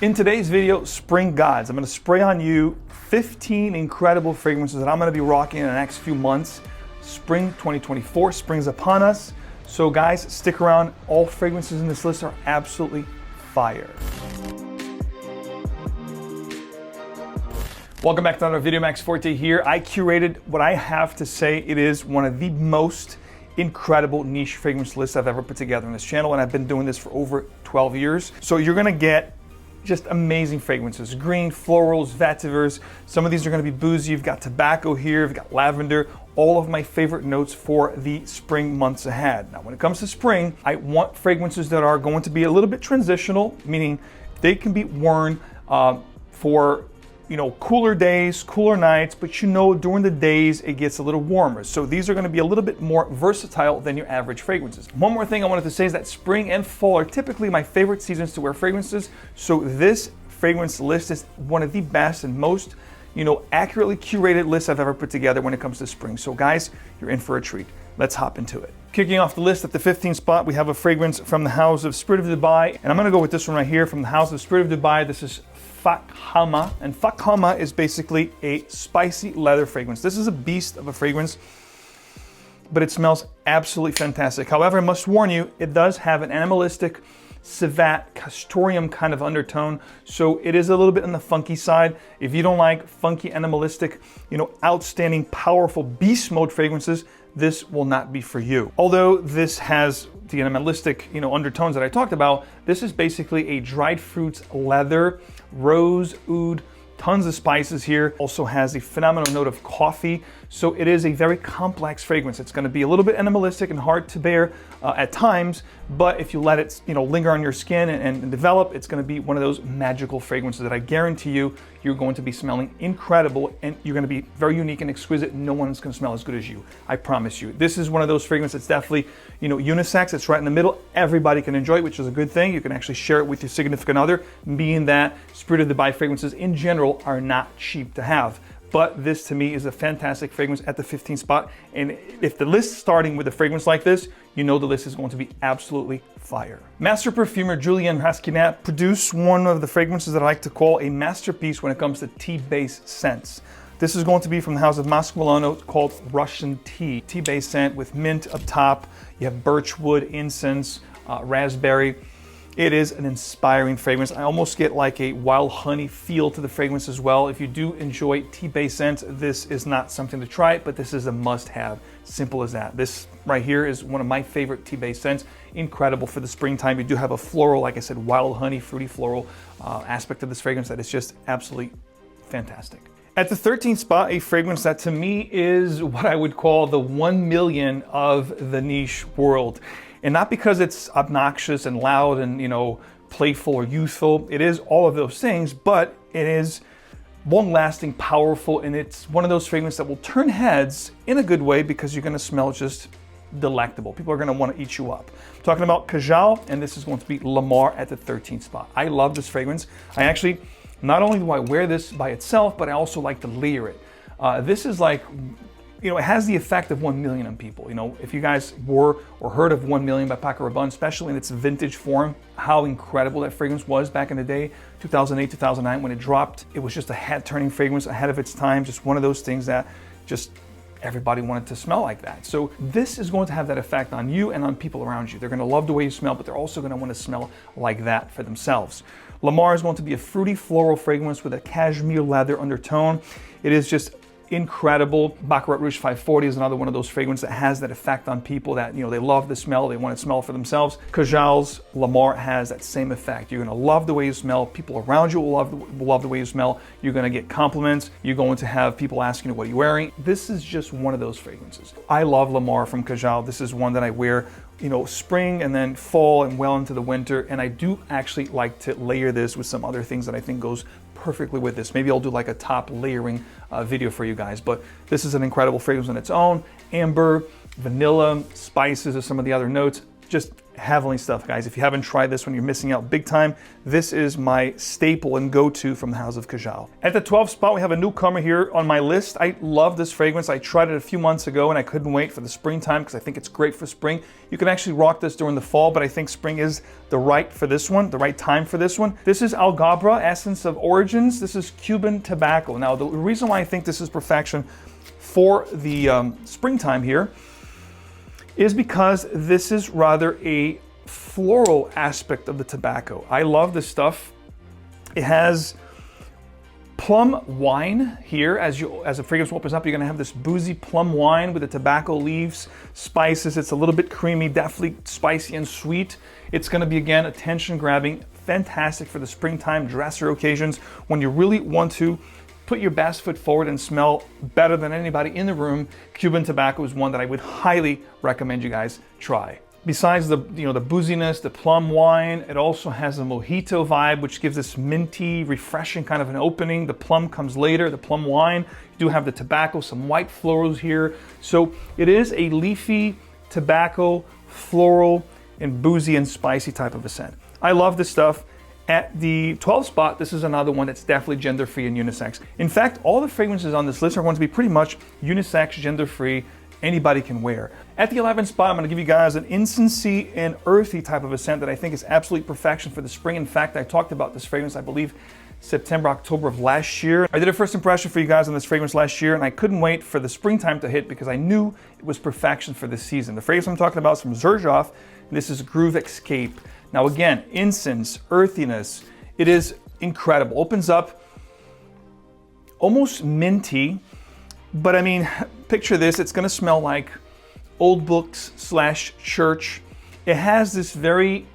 In today's video, Spring Gods, I'm going to spray on you 15 incredible fragrances that I'm going to be rocking in the next few months. Spring 2024, spring's upon us. So guys, stick around. All fragrances in this list are absolutely fire. Welcome back to another video. 𝐓𝐡𝐞 here. I curated what I have to say. It is one of the most incredible niche fragrance lists I've ever put together on this channel, and I've been doing this for over 12 years. So you're gonna get just amazing fragrances. Green, florals, vetivers. Some of these are gonna be boozy. You've got tobacco here, you've got lavender, all of my favorite notes for the spring months ahead. Now, when it comes to spring, I want fragrances that are going to be a little bit transitional, meaning they can be worn for cooler days, cooler nights, but during the days it gets a little warmer. So these are going to be a little bit more versatile than your average fragrances. One more thing I wanted to say is that spring and fall are typically my favorite seasons to wear fragrances. So this fragrance list is one of the best and most, accurately curated lists I've ever put together when it comes to spring. So guys, you're in for a treat. Let's hop into it. Kicking off the list at the 15th spot, we have a fragrance from the house of Spirit of Dubai. And I'm going to go with this one right here from the house of Spirit of Dubai. This is 𝐓𝐡𝐞, and 𝐓𝐡𝐞 is basically a spicy leather fragrance. This is a beast of a fragrance, but it smells absolutely fantastic. However, I must warn you, it does have an animalistic, civet, castoreum kind of undertone, so it is a little bit on the funky side. If you don't like funky, animalistic, outstanding, powerful beast mode fragrances, this will not be for you. Although this has the animalistic, undertones that I talked about, this is basically a dried fruits, leather, rose, oud, tons of spices here. Also has a phenomenal note of coffee. So it is a very complex fragrance. It's going to be a little bit animalistic and hard to bear at times, but if you let it, linger on your skin and develop, it's going to be one of those magical fragrances that I guarantee you're going to be smelling incredible, and you're going to be very unique and exquisite. No one's going to smell as good as you. I promise you. This is one of those fragrances that's definitely, unisex. It's right in the middle. Everybody can enjoy it, which is a good thing. You can actually share it with your significant other, being that Spirit of Dubai fragrances in general are not cheap to have. But this to me is a fantastic fragrance at the 15th spot. And if the list starting with a fragrance like this, the list is going to be absolutely fire. Master perfumer Julian Raskinat produced one of the fragrances that I like to call a masterpiece when it comes to tea-based scents. This is going to be from the house of Masqualano, called Russian Tea. Tea-based scent with mint up top. You have birchwood, incense, raspberry. It is an inspiring fragrance. I almost get like a wild honey feel to the fragrance as well. If you do enjoy tea-based scents, this is not something to try, but this is a must-have. Simple as that. This right here is one of my favorite tea-based scents. Incredible for the springtime. You do have a floral, like I said, wild honey, fruity floral aspect of this fragrance that is just absolutely fantastic. At the 13th spot, a fragrance that to me is what I would call the 1 million of the niche world. And not because it's obnoxious and loud and, playful or youthful. It is all of those things, but it is long-lasting, powerful, and it's one of those fragrances that will turn heads in a good way because you're going to smell just delectable. People are going to want to eat you up. I'm talking about 𝐶𝐿, and this is going to be Lamar at the 13th spot. I love this fragrance. I actually, not only do I wear this by itself, but I also like to layer it. This is like, it has the effect of 1 million on people. If you guys were or heard of 1 million by Paco Rabanne, especially in its vintage form, how incredible that fragrance was back in the day, 2008, 2009, when it dropped. It was just a head-turning fragrance ahead of its time, just one of those things that just everybody wanted to smell like that. So this is going to have that effect on you and on people around you. They're going to love the way you smell, but they're also going to want to smell like that for themselves. Lamar is going to be a fruity floral fragrance with a cashmere leather undertone. It is just incredible. Baccarat Rouge 540 is another one of those fragrances that has that effect on people that, they love the smell, they want to smell for themselves. 𝐶𝐿's Lamar has that same effect. You're going to love the way you smell. People around you will love the way you smell. You're going to get compliments. You're going to have people asking you, what are you wearing? This is just one of those fragrances. I love Lamar from 𝐶𝐿. This is one that I wear, spring and then fall and well into the winter. And I do actually like to layer this with some other things that I think goes perfectly with this. Maybe I'll do like a top layering video for you guys, but this is an incredible fragrance on its own. Amber, vanilla, spices are some of the other notes. Just heavenly stuff, guys. If you haven't tried this one, you're missing out big time. This is my staple and go-to from the house of 𝐓𝐻𝐿. At the 12th spot, we have a newcomer here on my list. I love this fragrance. I tried it a few months ago and I couldn't wait for the springtime because I think it's great for spring. You can actually rock this during the fall, but I think spring is the right time for this one. This is 𝐓𝐻𝐿 Essence of Origins. This is Cuban Tobacco. Now, the reason why I think this is perfection for the springtime here is because this is rather a floral aspect of the tobacco. I love this stuff. It has plum wine here. As the fragrance opens up, you're gonna have this boozy plum wine with the tobacco leaves, spices. It's a little bit creamy, definitely spicy and sweet. It's gonna be, again, attention grabbing, fantastic for the springtime dresser occasions when you really want to put your best foot forward and smell better than anybody in the room. Cuban Tobacco is one that I would highly recommend you guys try. Besides the booziness, the plum wine, it also has a mojito vibe, which gives this minty, refreshing kind of an opening. The plum comes later, the plum wine. You do have the tobacco, some white florals here. So it is a leafy, tobacco, floral, and boozy and spicy type of a scent. I love this stuff. At the 12th spot, this is another one that's definitely gender-free and unisex. In fact, all the fragrances on this list are going to be pretty much unisex, gender-free, anybody can wear. At the 11th spot, I'm going to give you guys an incensey and earthy type of a scent that I think is absolute perfection for the spring. In fact, I talked about this fragrance, I believe, September, October of last year. I did a first impression for you guys on this fragrance last year, and I couldn't wait for the springtime to hit because I knew it was perfection for this season. The fragrance I'm talking about is from 𝗏𝗏, and this is 𝗏𝗏𝗏𝗏𝗏. Now again, incense, earthiness, it is incredible. Opens up almost minty, but I mean, picture this, it's gonna smell like old books / church. It has this very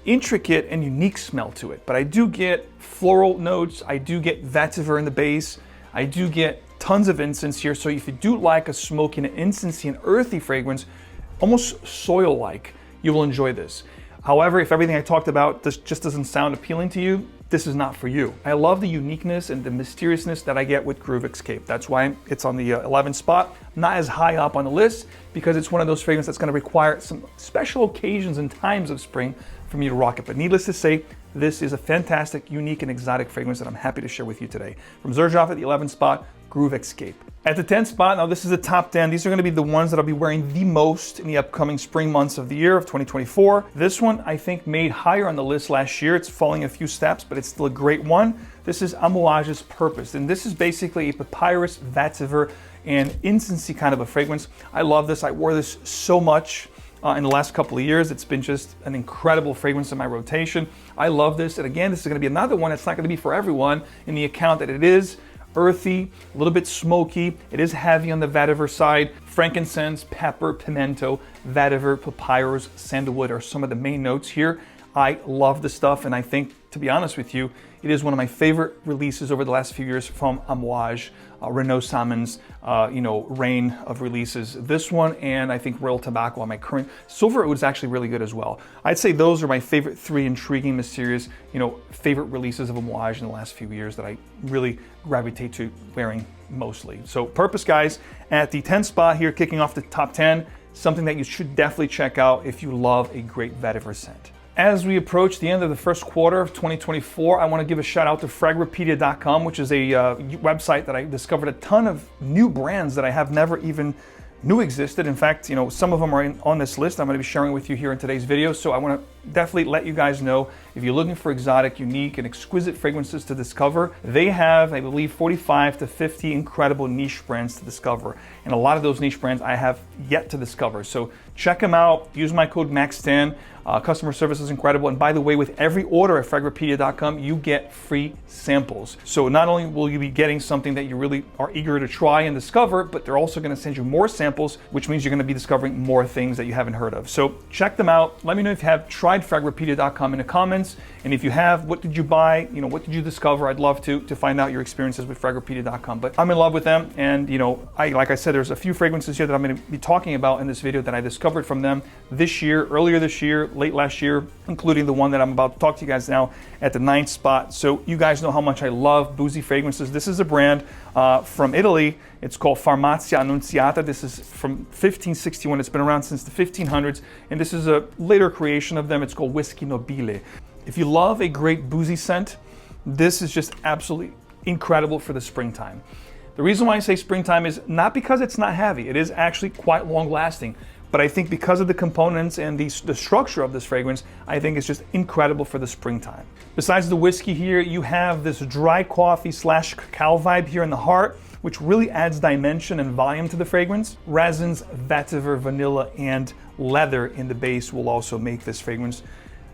intricate and unique smell to it, but I do get floral notes, I do get vetiver in the base, I do get tons of incense here, so if you do like a smoky and incensey and earthy fragrance, almost soil-like, you will enjoy this. However, if everything I talked about just doesn't sound appealing to you, this is not for you. I love the uniqueness and the mysteriousness that I get with 𝗏𝗏𝗏𝗏𝗏. That's why it's on the 11th spot. Not as high up on the list because it's one of those fragrances that's going to require some special occasions and times of spring for me to rock it. But needless to say, this is a fantastic, unique, and exotic fragrance that I'm happy to share with you today. From 𝗏𝗏 at the 11th spot, 𝗏𝗏𝗏𝗏𝗏. At the 10th spot, now this is the top 10. These are going to be the ones that I'll be wearing the most in the upcoming spring months of the year of 2024. This one, I think, made higher on the list last year. It's falling a few steps, but it's still a great one. This is Amouage's Purpose, and this is basically a papyrus, vetiver, and incensey kind of a fragrance. I love this. I wore this so much in the last couple of years. It's been just an incredible fragrance in my rotation. I love this, and again, this is going to be another one. It's not going to be for everyone in the account that it is earthy, a little bit smoky. It is heavy on the vetiver side. Frankincense, pepper, pimento, vetiver, papyrus, sandalwood are some of the main notes here. I love the stuff, and I think, to be honest with you, it is one of my favorite releases over the last few years from Amouage, Renaud Salmon's reign of releases. This one, and I think Royal Tobacco on my current. Silver Oud is actually really good as well. I'd say those are my favorite three intriguing, mysterious, favorite releases of Amouage in the last few years that I really gravitate to wearing mostly. So Purpose, guys, at the 10th spot here, kicking off the top 10, something that you should definitely check out if you love a great vetiver scent. As we approach the end of the first quarter of 2024, I want to give a shout out to Fragripedia.com, which is a website that I discovered a ton of new brands that I have never even knew existed. In fact, some of them are on this list I'm going to be sharing with you here in today's video. So I want to definitely let you guys know, if you're looking for exotic, unique, and exquisite fragrances to discover, they have, I believe, 45 to 50 incredible niche brands to discover. And a lot of those niche brands I have yet to discover. So check them out. Use my code MAX10. Customer service is incredible. And by the way, with every order at Fragripedia.com, you get free samples. So not only will you be getting something that you really are eager to try and discover, but they're also going to send you more samples, which means you're going to be discovering more things that you haven't heard of. So check them out. Let me know if you have tried Fragripedia.com in the comments. fragrance? And if you have, what did you buy? You know, what did you discover? I'd love to find out your experiences with Fragrancepedia.com. But I'm in love with them, and you know, like I said, there's a few fragrances here that I'm going to be talking about in this video that I discovered from them this year, earlier this year, late last year, including the one that I'm about to talk to you guys now at the 9th spot. So you guys know how much I love boozy fragrances. This is a brand from Italy. It's called Phaia Anunciata. This is from 1561. It's been around since the 1500s, and this is a later creation of them. It's called Whisky Nobile. If you love a great boozy scent, this is just absolutely incredible for the springtime. The reason why I say springtime is not because it's not heavy. It is actually quite long lasting. But I think because of the components and the structure of this fragrance, I think it's just incredible for the springtime. Besides the whiskey here, you have this dry coffee / cacao vibe here in the heart, which really adds dimension and volume to the fragrance. Resins, vetiver, vanilla, and leather in the base will also make this fragrance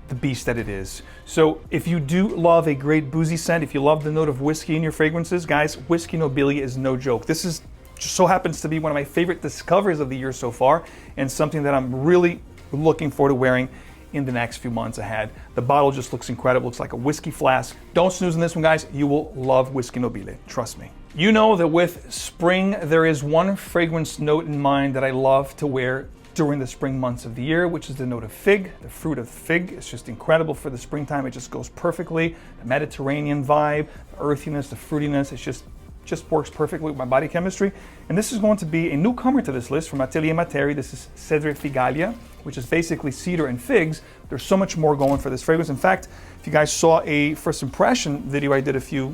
the beast that it is. So if you do love a great boozy scent, if you love the note of whiskey in your fragrances, guys, Whisky Nobile is no joke. This is just so happens to be one of my favorite discoveries of the year so far, and something that I'm really looking forward to wearing in the next few months ahead. The bottle just looks incredible. Looks like a whiskey flask. Don't snooze on this one, guys. You will love Whisky Nobile. Trust me. You know that with spring, there is one fragrance note in mind that I love to wear during the spring months of the year, which is the note of fig, the fruit of fig. It's just incredible for the springtime. It just goes perfectly. The Mediterranean vibe, the earthiness, the fruitiness, it's just works perfectly with my body chemistry. And this is going to be a newcomer to this list from Atelier Materi. This is Cedre Figalia, which is basically cedar and figs. There's so much more going for this fragrance. In fact, if you guys saw a first impression video I did a few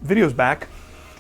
videos back,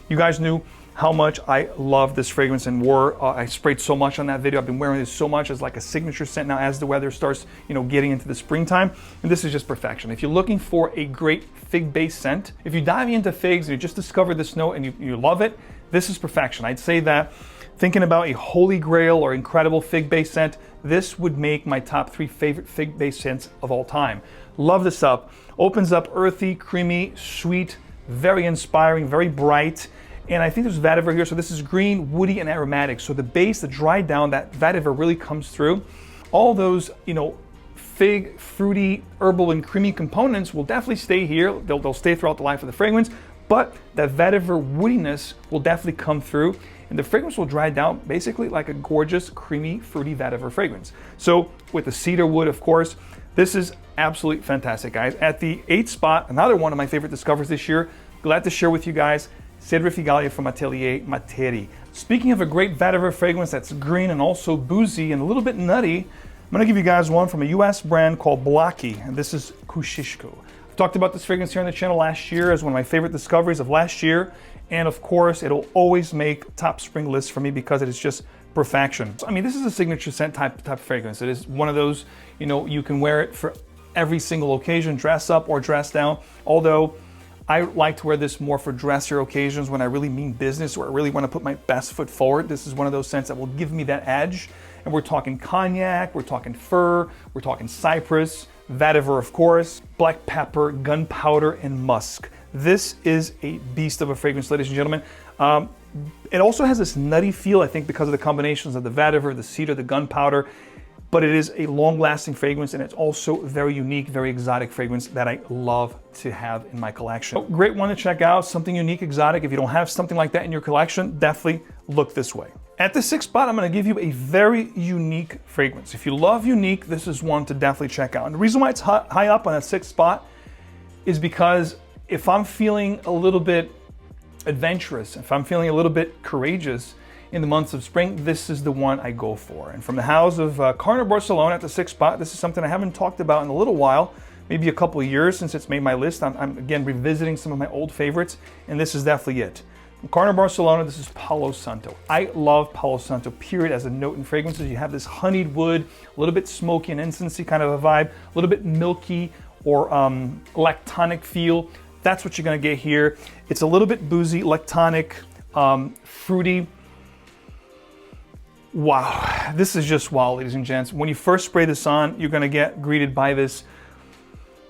you guys knew how much I love this fragrance and I sprayed so much on that video. I've been wearing this so much as like a signature scent now as the weather starts, you know, getting into the springtime. And this is just perfection. If you're looking for a great fig-based scent, if you dive into figs and you just discovered this note and you love it, this is perfection. I'd say that thinking about a holy grail or incredible fig-based scent, this would make my top 3 favorite fig-based scents of all time. Love this up. Opens up earthy, creamy, sweet, very inspiring, very bright. And I think there's vetiver here, so this is green, woody, and aromatic. So the base, the dried down, that vetiver really comes through. All those, you know, fig, fruity, herbal, and creamy components will definitely stay here. They'll stay throughout the life of the fragrance, but that vetiver woodiness will definitely come through, and the fragrance will dry down basically like a gorgeous, creamy, fruity vetiver fragrance. So with the cedar wood, of course, this is absolutely fantastic, guys. At the 8th spot, another one of my favorite discoveries this year, glad to share with you guys, Cedre Figalia from Atelier Materi. Speaking of a great vetiver fragrance that's green and also boozy and a little bit nutty, I'm gonna give you guys one from a US brand called Blackie, and this is 𝐶𝐶𝐶. I've talked about this fragrance here on the channel last year as one of my favorite discoveries of last year, and of course, it'll always make top spring lists for me because it is just perfection. So, I mean, this is a signature scent type fragrance. It is one of those, you know, you can wear it for every single occasion, dress up or dress down, although I like to wear this more for dressier occasions when I really mean business or I really want to put my best foot forward. This is one of those scents that will give me that edge. And we're talking cognac, we're talking fir, we're talking cypress, vetiver, of course, black pepper, gunpowder, and musk. This is a beast of a fragrance, ladies and gentlemen. It also has this nutty feel, I think, because of the combinations of the vetiver, the cedar, the gunpowder. But it is a long-lasting fragrance, and it's also very unique, very exotic fragrance that I love to have in my collection. So, great one to check out, something unique, exotic. If you don't have something like that in your collection, definitely look this way. At the 6th spot, I'm gonna give you a very unique fragrance. If you love unique, this is one to definitely check out. And the reason why it's high up on that 6th spot is because if I'm feeling a little bit adventurous, if I'm feeling a little bit courageous, in the months of spring, this is the one I go for. And from the house of Carner Barcelona at the 6th spot, this is something I haven't talked about in a little while, maybe a couple of years since it's made my list. I'm again revisiting some of my old favorites, and this is definitely it. From Carner Barcelona, this is Palo Santo. I love Palo Santo, period, as a note in fragrances. You have this honeyed wood, a little bit smoky and incensey kind of a vibe, a little bit milky or lactonic feel. That's what you're gonna get here. It's a little bit boozy, lactonic, fruity. Wow, this is just wow, ladies and gents. When you first spray this on, you're gonna get greeted by this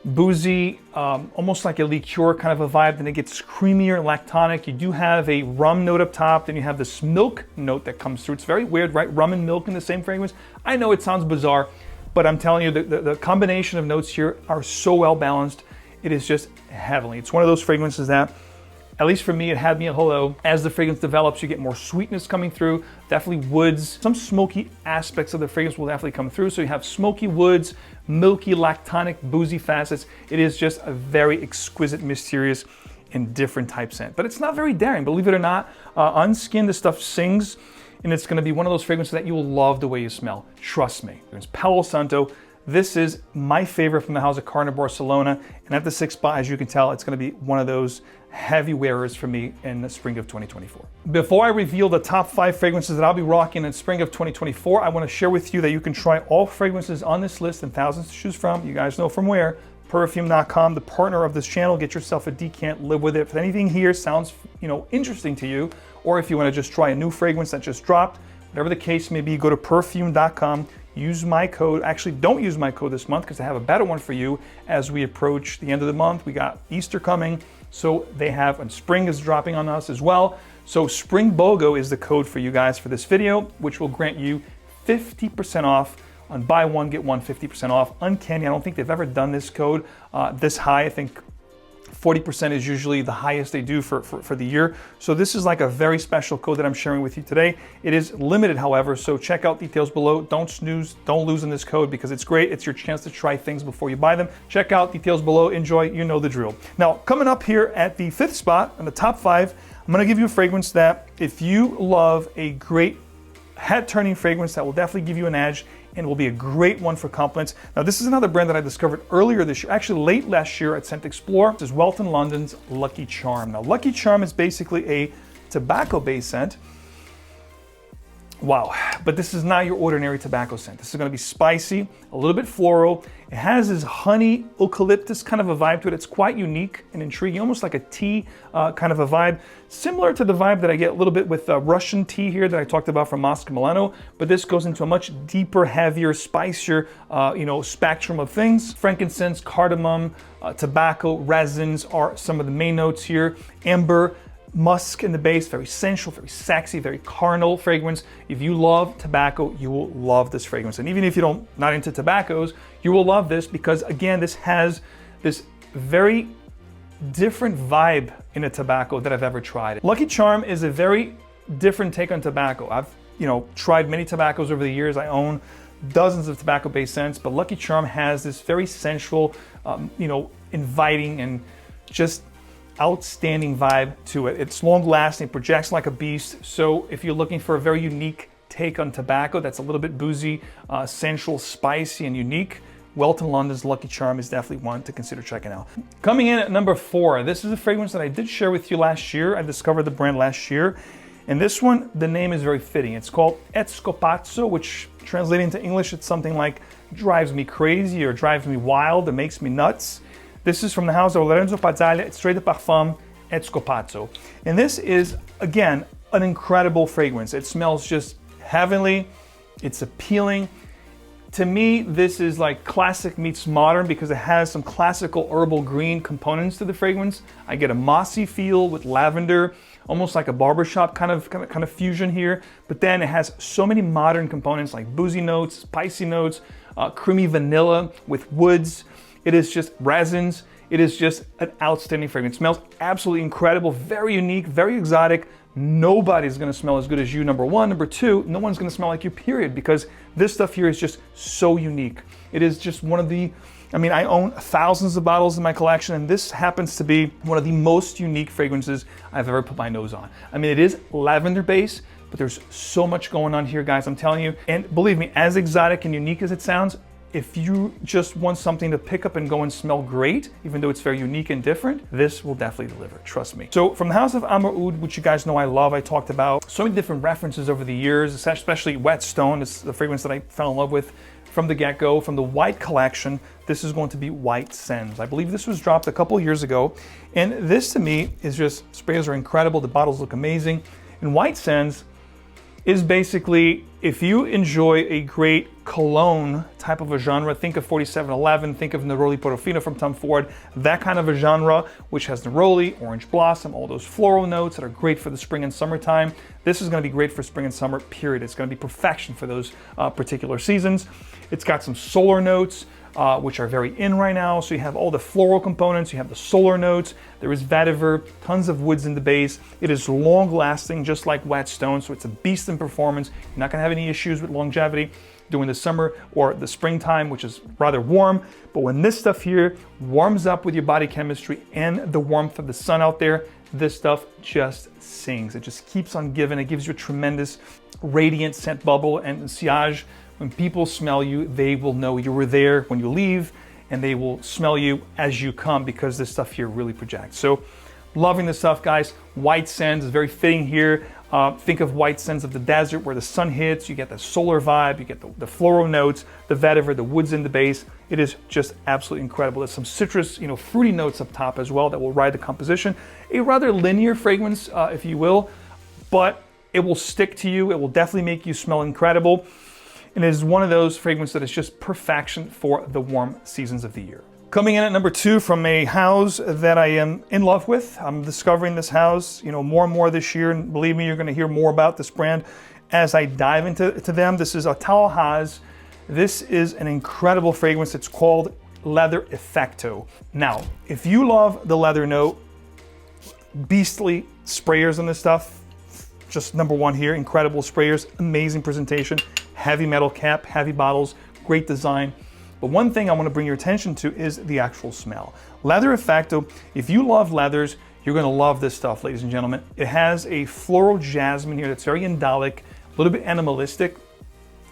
boozy, almost like a liqueur kind of a vibe. Then it gets creamier, lactonic. You do have a rum note up top. Then you have this milk note that comes through. It's very weird, right? Rum and milk in the same fragrance. I know it sounds bizarre, but I'm telling you, the combination of notes here are so well balanced. It is just heavenly. It's one of those fragrances that, at least for me, it had me at hello. As the fragrance develops, you get more sweetness coming through, definitely woods. Some smoky aspects of the fragrance will definitely come through. So you have smoky woods, milky, lactonic, boozy facets. It is just a very exquisite, mysterious, and different type scent. But it's not very daring, believe it or not. On skin, this stuff sings, and it's gonna be one of those fragrances that you will love the way you smell. Trust me. It's Palo Santo. This is my favorite from the house of Carner Barcelona, and at the 6th spot, as you can tell, it's going to be one of those heavy wearers for me in the spring of 2024. Before I reveal the top 5 fragrances that I'll be rocking in spring of 2024, I want to share with you that you can try all fragrances on this list and thousands to choose from. You guys know from where. Perfume.com, the partner of this channel. Get yourself a decant, live with it. If anything here sounds, interesting to you, or if you want to just try a new fragrance that just dropped, whatever the case may be, go to Perfume.com. Use my code. Actually, don't use my code this month because I have a better one for you as we approach the end of the month. We got Easter coming, so and spring is dropping on us as well. So Spring BOGO is the code for you guys for this video, which will grant you 50% off on buy one, get one 50% off. Uncanny, I don't think they've ever done this code this high. I think 40% is usually the highest they do for the year. So this is like a very special code that I'm sharing with you today. It is limited, however, so check out details below. Don't snooze, don't lose in this code because it's great. It's your chance to try things before you buy them. Check out details below, enjoy, you know the drill. Now, coming up here at the 5th spot in the top 5, I'm gonna give you a fragrance that if you love a great head-turning fragrance that will definitely give you an edge and will be a great one for compliments. Now, this is another brand that I discovered earlier this year, actually late last year at ScentXplore. This is Welton London's Lucky Charm. Now, Lucky Charm is basically a tobacco-based scent. Wow, but this is not your ordinary tobacco scent. This is gonna be spicy, a little bit floral. It has this honey eucalyptus kind of a vibe to it. It's quite unique and intriguing, almost like a tea kind of a vibe. Similar to the vibe that I get a little bit with Russian tea here that I talked about from Moscow Milano, but this goes into a much deeper, heavier, spicier, spectrum of things. Frankincense, cardamom, tobacco, resins are some of the main notes here. Amber, musk in the base, very sensual, very sexy, very carnal fragrance. If you love tobacco, you will love this fragrance. And even if you not into tobaccos, you will love this because again, this has this very different vibe in a tobacco that I've ever tried. Lucky Charm is a very different take on tobacco. I've, tried many tobaccos over the years. I own dozens of tobacco-based scents, but Lucky Charm has this very sensual, inviting and just outstanding vibe to it. It's long lasting, projects like a beast. So if you're looking for a very unique take on tobacco that's a little bit boozy, sensual, spicy, and unique, Welton London's Lucky Charm is definitely one to consider checking out. Coming in at number 4, this is a fragrance that I did share with you last year. I discovered the brand last year. And this one, the name is very fitting. It's called 𝐓𝐡𝐿, which translating into English, it's something like drives me crazy or drives me wild, it makes me nuts. This is from the house of Lorenzo Pazzaglia, Extrait de Parfum 𝐓𝐡𝐿. And this is, again, an incredible fragrance. It smells just heavenly, it's appealing. To me, this is like classic meets modern because it has some classical herbal green components to the fragrance. I get a mossy feel with lavender, almost like a barbershop kind of fusion here. But then it has so many modern components like boozy notes, spicy notes, creamy vanilla with woods. It is just resins. It is just an outstanding fragrance. It smells absolutely incredible, very unique, very exotic. Nobody's gonna smell as good as you, number one. Number two, no one's gonna smell like you, period, because this stuff here is just so unique. It is just one of the, I own thousands of bottles in my collection, and this happens to be one of the most unique fragrances I've ever put my nose on. It is lavender based, but there's so much going on here, guys, I'm telling you. And believe me, as exotic and unique as it sounds, if you just want something to pick up and go and smell great, even though it's very unique and different, this will definitely deliver, trust me. So from the house of Amr Oud, which you guys know I love, I talked about so many different references over the years, especially Whetstone is the fragrance that I fell in love with from the get-go. From the white collection, this is going to be White Sands. I believe this was dropped a couple years ago. And this to me is just, sprays are incredible, the bottles look amazing. And White Sands, is basically, if you enjoy a great cologne type of a genre, think of 4711, think of Neroli Portofino from Tom Ford, that kind of a genre, which has neroli, orange blossom, all those floral notes that are great for the spring and summertime. This is gonna be great for spring and summer, period. It's gonna be perfection for those particular seasons. It's got some solar notes, which are very in right now. So you have all the floral components, you have the solar notes, there is vetiver, tons of woods in the base. It is long lasting, just like Whetstone, so it's a beast in performance. You're not gonna have any issues with longevity during the summer or the springtime, which is rather warm. But when this stuff here warms up with your body chemistry and the warmth of the sun out there, this stuff just sings. It just keeps on giving. It gives you a tremendous radiant scent bubble and sillage. When people smell you, they will know you were there when you leave, and they will smell you as you come, because this stuff here really projects. So loving this stuff, guys. White sands is very fitting here. Think of white sands of the desert where the sun hits, you get the solar vibe, you get the floral notes, the vetiver, the woods in the base. It is just absolutely incredible. There's some citrus, fruity notes up top as well that will ride the composition. A rather linear fragrance, if you will, but it will stick to you. It will definitely make you smell incredible. And it is one of those fragrances that is just perfection for the warm seasons of the year. Coming in at number 2 from a house that I am in love with. I'm discovering this house, more and more this year, and believe me, you're gonna hear more about this brand as I dive into them. This is 𝐓𝐻𝐻. This is an incredible fragrance. It's called Leather Effecto. Now, if you love the leather note, beastly sprayers on this stuff, just number 1 here, incredible sprayers, amazing presentation, heavy metal cap, heavy bottles, great design. But one thing I want to bring your attention to is the actual smell. Leather Effecto, if you love leathers, you're going to love this stuff, ladies and gentlemen. It has a floral jasmine here that's very indolic, a little bit animalistic,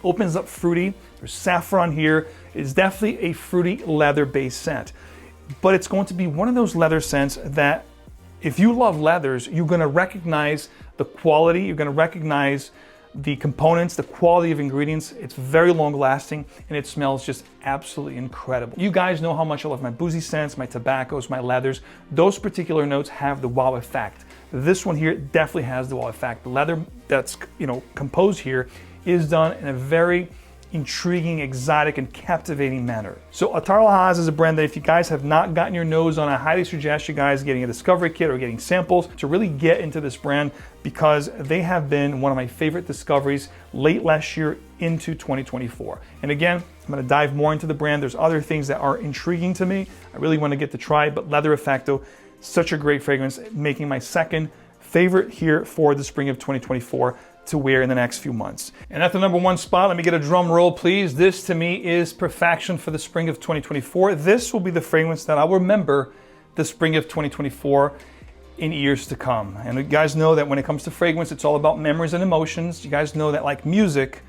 opens up fruity. There's saffron here. It's definitely a fruity leather-based scent. But it's going to be one of those leather scents that if you love leathers, you're going to recognize the quality, you're going to recognize the components, the quality of ingredients. It's very long lasting and it smells just absolutely incredible. You guys know how much I love my boozy scents, my tobaccos, my leathers. Those particular notes have the wow effect. This one here definitely has the wow effect. The leather that's composed here is done in a very intriguing, exotic, and captivating manner. So 𝐓𝐻𝐻 is a brand that if you guys have not gotten your nose on, I highly suggest you guys getting a discovery kit or getting samples to really get into this brand, because they have been one of my favorite discoveries late last year into 2024. And again, I'm going to dive more into the brand. There's other things that are intriguing to me. I really want to get to try it, but Leather Effecto, such a great fragrance, making my second favorite here for the spring of 2024 to wear in the next few months. And at the number 1 spot, let me get a drum roll, please. This to me is perfection for the spring of 2024. This will be the fragrance that I'll remember the spring of 2024 in years to come. And you guys know that when it comes to fragrance, it's all about memories and emotions. You guys know that, like music,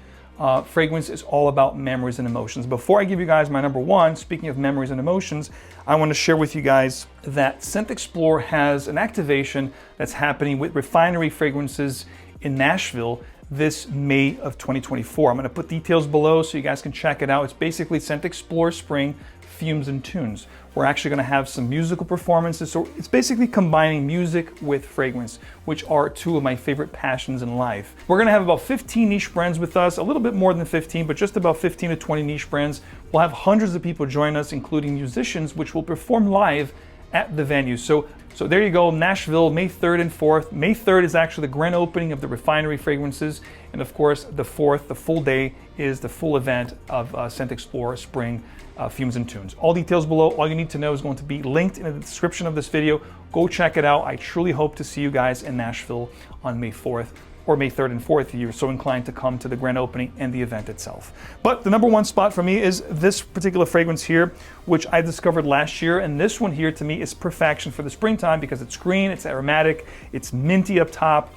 fragrance is all about memories and emotions. Before I give you guys my number 1, speaking of memories and emotions, I want to share with you guys that ScentXplore has an activation that's happening with Refinery Fragrances in Nashville this May of 2024. I'm going to put details below so you guys can check it out. It's basically ScentXplore Spring Fumes and Tunes. We're actually going to have some musical performances. So it's basically combining music with fragrance, which are 2 of my favorite passions in life. We're going to have about 15 niche brands with us, a little bit more than 15, but just about 15 to 20 niche brands. We'll have hundreds of people join us, including musicians, which will perform live at the venue. So there you go, Nashville, May 3rd and 4th. May 3rd is actually the grand opening of the Refinery Fragrances. And of course, the 4th, the full day, is the full event of ScentXplore Spring Fumes and Tunes. All details below. All you need to know is going to be linked in the description of this video. Go check it out. I truly hope to see you guys in Nashville on May 4th. Or May 3rd and 4th if you're so inclined to come to the grand opening and the event itself. But the number 1 spot for me is this particular fragrance here, which I discovered last year. And this one here to me is perfection for the springtime because it's green, it's aromatic, it's minty up top.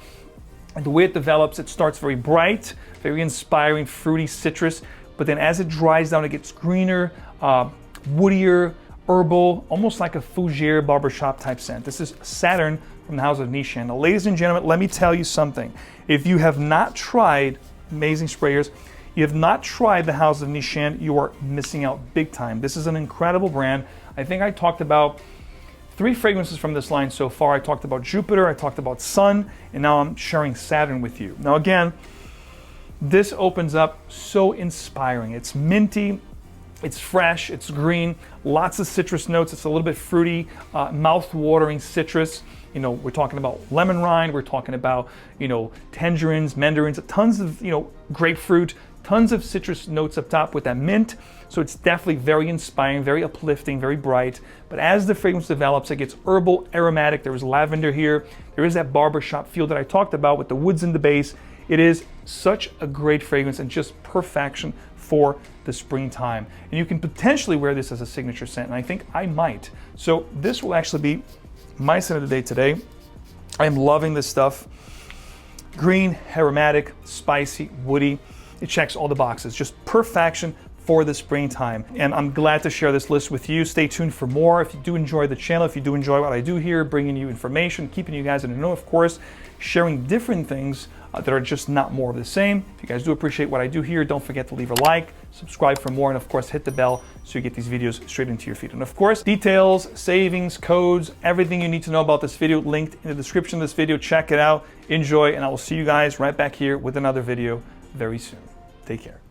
And the way it develops, it starts very bright, very inspiring, fruity, citrus. But then as it dries down, it gets greener, woodier, herbal, almost like a fougere barbershop type scent. This is Saturn from the house of Nishan. Now, ladies and gentlemen, let me tell you something. If you have not tried amazing sprayers, you have not tried the house of Nishan, you are missing out big time. This is an incredible brand. I think I talked about 3 fragrances from this line so far. I talked about Jupiter, I talked about Sun, and now I'm sharing Saturn with you. Now again, This opens up so inspiring. It's minty, it's fresh, it's green, lots of citrus notes. It's a little bit fruity, mouth-watering citrus. You know, we're talking about lemon rind, we're talking about, you know, tangerines, mandarins, tons of, you know, grapefruit, tons of citrus notes up top with that mint. So it's definitely very inspiring, very uplifting, very bright. But as the fragrance develops, it gets herbal, aromatic. There is lavender here. There is that barbershop feel that I talked about with the woods in the base. It is such a great fragrance and just perfection for the springtime. And you can potentially wear this as a signature scent, and I think I might. So this will actually be my scent of the day today. I am loving this stuff. Green, aromatic, spicy, woody. It checks all the boxes. Just perfection for the springtime. And I'm glad to share this list with you. Stay tuned for more. If you do enjoy the channel, if you do enjoy what I do here, bringing you information, keeping you guys in the know, of course, sharing different things that are just not more of the same. If you guys do appreciate what I do here, don't forget to leave a like, subscribe for more, and of course, hit the bell so you get these videos straight into your feed. And of course, details, savings, codes, everything you need to know about this video linked in the description of this video. Check it out, enjoy, and I will see you guys right back here with another video very soon. Take care.